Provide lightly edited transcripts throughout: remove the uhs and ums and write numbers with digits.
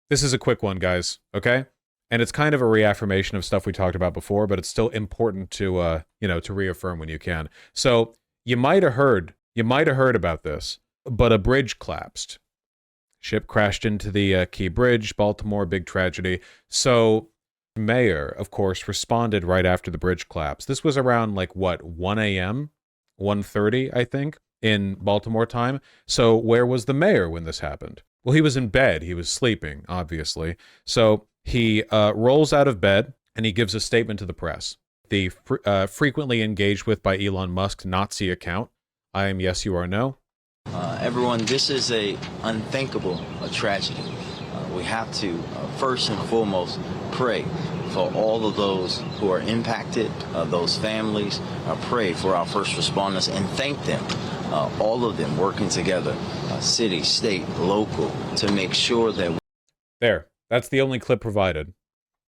This is a quick one, guys, okay? And it's kind of a reaffirmation of stuff we talked about before, but it's still important to to reaffirm when you can. So you might have heard about this, but a bridge collapsed. Ship crashed into the Key Bridge, Baltimore, big tragedy. So mayor, of course, responded right after the bridge collapsed. This was around like what, 1 a.m., 1:30, I think, in Baltimore time. So where was the mayor when this happened? Well, he was in bed. He was sleeping, obviously. So he rolls out of bed and he gives a statement to the press. The frequently engaged with by Elon Musk's Nazi account. I am yes, you are no. Everyone, this is a unthinkable tragedy. We have to first and foremost pray for all of those who are impacted, those families. Pray for our first responders and thank them, all of them working together, city, state, local, to make sure that There, that's the only clip provided.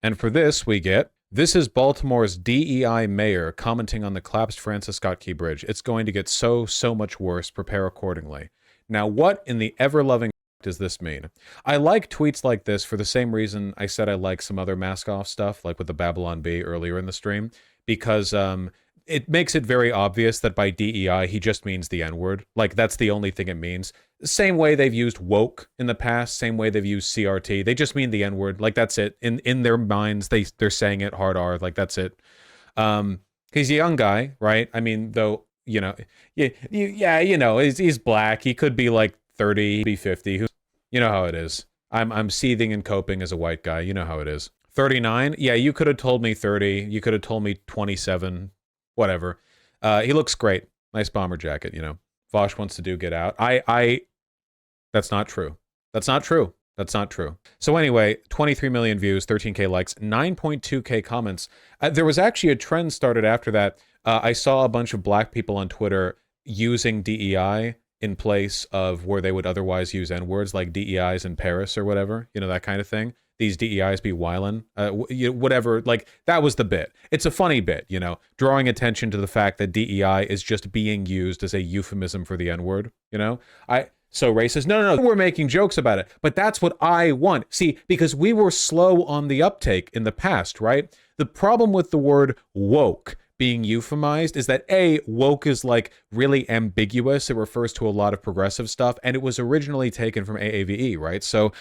And for this, we get, this is Baltimore's DEI mayor commenting on the collapsed Francis Scott Key Bridge. It's going to get so much worse. Prepare accordingly. Now, what in the ever-loving does this mean? I like tweets like this for the same reason I said I like some other mask-off stuff, like with the Babylon Bee earlier in the stream, because it makes it very obvious that by DEI, he just means the N-word. Like, that's the only thing it means. Same way they've used woke in the past, same way they've used CRT. They just mean the N-word. Like, that's it. In their minds, they're saying it hard R. Like, that's it. He's a young guy, right? I mean, though, he's black. He could be like 30, be 50. You know how it is. I'm seething and coping as a white guy. You know how it is. 39? Yeah, you could have told me 30. You could have told me 27. Whatever. He looks great. Nice bomber jacket, Vaush wants to do Get Out. That's not true. That's not true. That's not true. So anyway, 23 million views, 13K likes, 9.2K comments. There was actually a trend started after that. I saw a bunch of black people on Twitter using DEI in place of where they would otherwise use N-words, like DEIs in Paris or whatever, that kind of thing. These DEIs be wildin', whatever, like, that was the bit. It's a funny bit, drawing attention to the fact that DEI is just being used as a euphemism for the N-word, So racist, no, we're making jokes about it, but that's what I want. See, because we were slow on the uptake in the past, right? The problem with the word woke being euphemized is that woke is like really ambiguous. It refers to a lot of progressive stuff, and it was originally taken from AAVE, right? So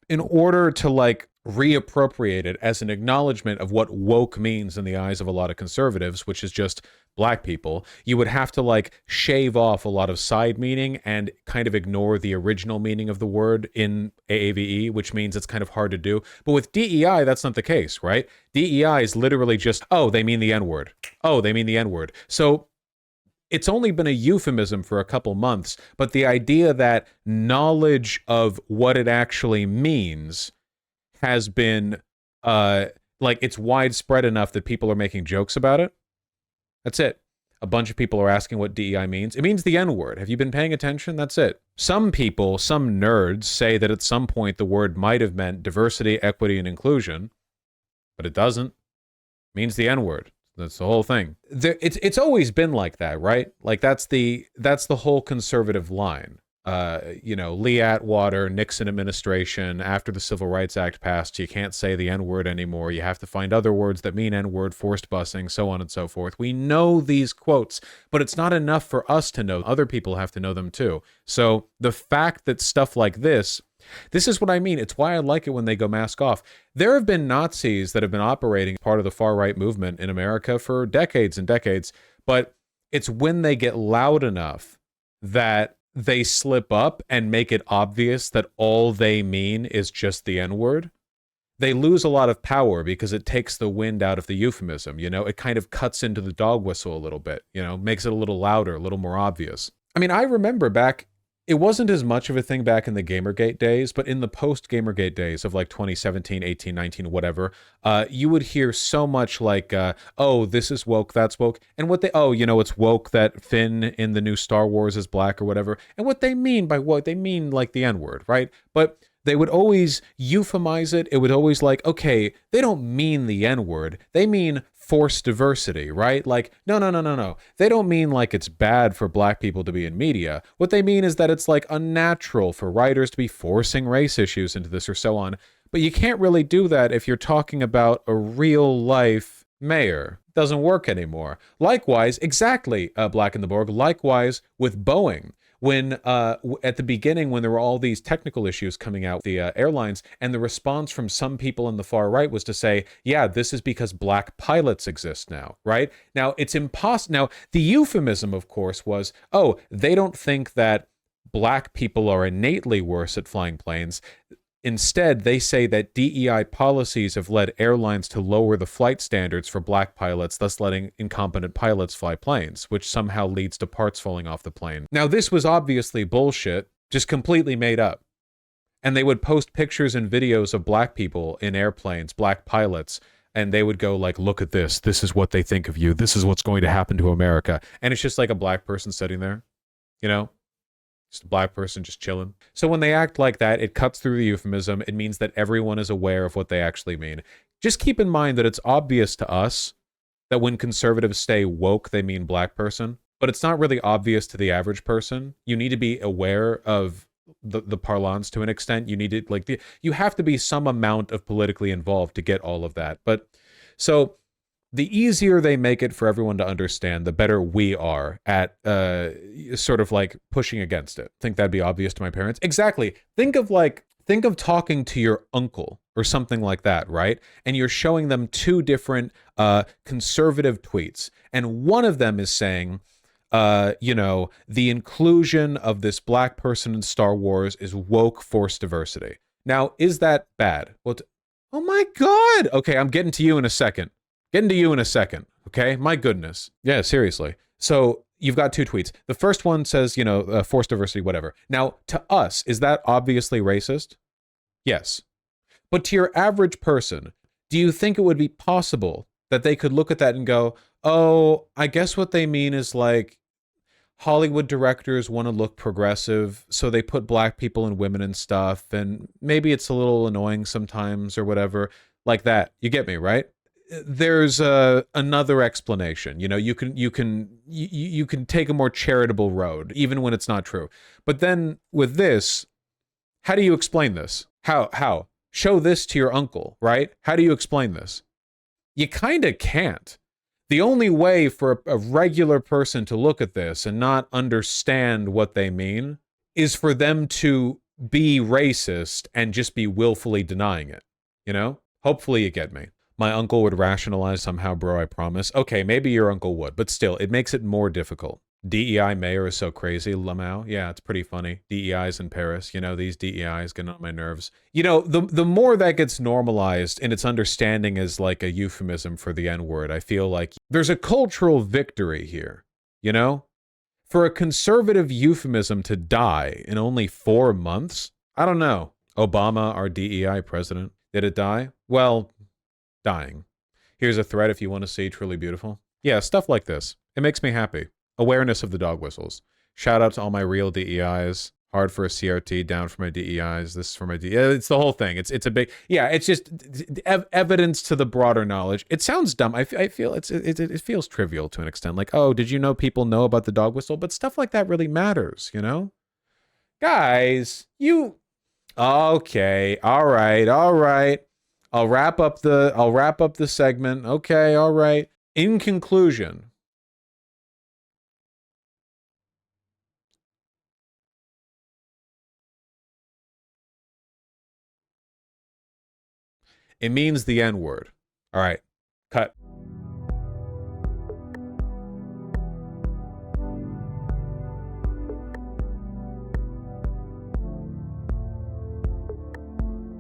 in order to like reappropriate it as an acknowledgement of what woke means in the eyes of a lot of conservatives, which is just black people, you would have to like shave off a lot of side meaning and kind of ignore the original meaning of the word in AAVE, which means it's kind of hard to do. But with DEI, that's not the case, right? DEI is literally just, oh, they mean the N-word. Oh, they mean the N-word. So it's only been a euphemism for a couple months, but the idea that knowledge of what it actually means has been, it's widespread enough that people are making jokes about it. That's it. A bunch of people are asking what DEI means. It means the N-word. Have you been paying attention? That's it. Some people, some nerds, say that at some point the word might have meant diversity, equity, and inclusion, but it doesn't. It means the N-word. That's the whole thing. It's always been like that, right? Like that's the whole conservative line. Lee Atwater, Nixon administration, after the Civil Rights Act passed, you can't say the N-word anymore. You have to find other words that mean N-word, forced busing, so on and so forth. We know these quotes, but it's not enough for us to know. Other people have to know them too. So the fact that stuff like this is what I mean. It's why I like it when they go mask off. There have been Nazis that have been operating part of the far-right movement in America for decades and decades, but it's when they get loud enough that they slip up and make it obvious that all they mean is just the N-word. They lose a lot of power because it takes the wind out of the euphemism, It kind of cuts into the dog whistle a little bit, makes it a little louder, a little more obvious. I mean, I remember back, it wasn't as much of a thing back in the Gamergate days, but in the post-Gamergate days of like 2017, 18, 19, whatever, you would hear so much like, oh, this is woke, that's woke. And what it's woke that Finn in the new Star Wars is black or whatever. And what they mean by woke, they mean like the N-word, right? But they would always euphemize it. It would always like, okay, they don't mean the N word. They mean forced diversity, right? Like, no, no, no, no, no. They don't mean like it's bad for black people to be in media. What they mean is that it's like unnatural for writers to be forcing race issues into this or so on. But you can't really do that if you're talking about a real life mayor. Doesn't work anymore. Likewise, exactly, Black in the Borg, likewise with Boeing. When at the beginning, when there were all these technical issues coming out with the airlines, and the response from some people in the far right was to say, yeah, this is because black pilots exist now, right? Now, it's impossible. Now, the euphemism, of course, was, oh, they don't think that black people are innately worse at flying planes. Instead, they say that DEI policies have led airlines to lower the flight standards for black pilots, thus letting incompetent pilots fly planes, which somehow leads to parts falling off the plane. Now, this was obviously bullshit, just completely made up. And they would post pictures and videos of black people in airplanes, black pilots, and they would go like, look at this. This is what they think of you. This is what's going to happen to America. And it's just like a black person sitting there, you know? Just a black person just chilling. So when they act like that, it cuts through the euphemism. It means that everyone is aware of what they actually mean. Just keep in mind that it's obvious to us that when conservatives say woke, they mean black person, but it's not really obvious to the average person. You need to be aware of the parlance to an extent. You need to you have to be some amount of politically involved to get all of that. But so the easier they make it for everyone to understand, the better we are at sort of like pushing against it. Think that'd be obvious to my parents? Exactly. Think of talking to your uncle or something like that, right? And you're showing them two different conservative tweets. And one of them is saying, the inclusion of this black person in Star Wars is woke forced diversity. Now, is that bad? Well, oh my God. Okay, I'm getting to you in a second. Getting to you in a second, okay? My goodness. Yeah, seriously. So you've got two tweets. The first one says, forced diversity, whatever. Now, to us, is that obviously racist? Yes. But to your average person, do you think it would be possible that they could look at that and go, oh, I guess what they mean is like Hollywood directors want to look progressive, so they put black people and women and stuff, and maybe it's a little annoying sometimes or whatever, like that. You get me, right? There's another explanation. You can take a more charitable road, even when it's not true. But then with this, how do you explain this? How? Show this to your uncle, right? How do you explain this? You kind of can't. The only way for a regular person to look at this and not understand what they mean is for them to be racist and just be willfully denying it. Hopefully you get me. My uncle would rationalize somehow, bro, I promise. Okay, maybe your uncle would, but still, it makes it more difficult. DEI mayor is so crazy, Lamau. Yeah, it's pretty funny. DEI's in Paris. These DEIs getting on my nerves. The more that gets normalized in its understanding as like a euphemism for the N word, I feel like there's a cultural victory here, For a conservative euphemism to die in only 4 months? I don't know. Obama, our DEI president, did it die? Well, dying. Here's a thread if you want to see Truly Beautiful. Yeah, stuff like this. It makes me happy. Awareness of the dog whistles. Shout out to all my real DEIs. Hard for a CRT, down for my DEIs. This is for my DEIs. It's the whole thing. It's a big, yeah, it's just evidence to the broader knowledge. It sounds dumb. I feel it feels trivial to an extent. Like, oh, did you know people know about the dog whistle? But stuff like that really matters, Guys, okay, all right. I'll wrap up the segment. Okay, all right. In conclusion, it means the N word. All right, cut.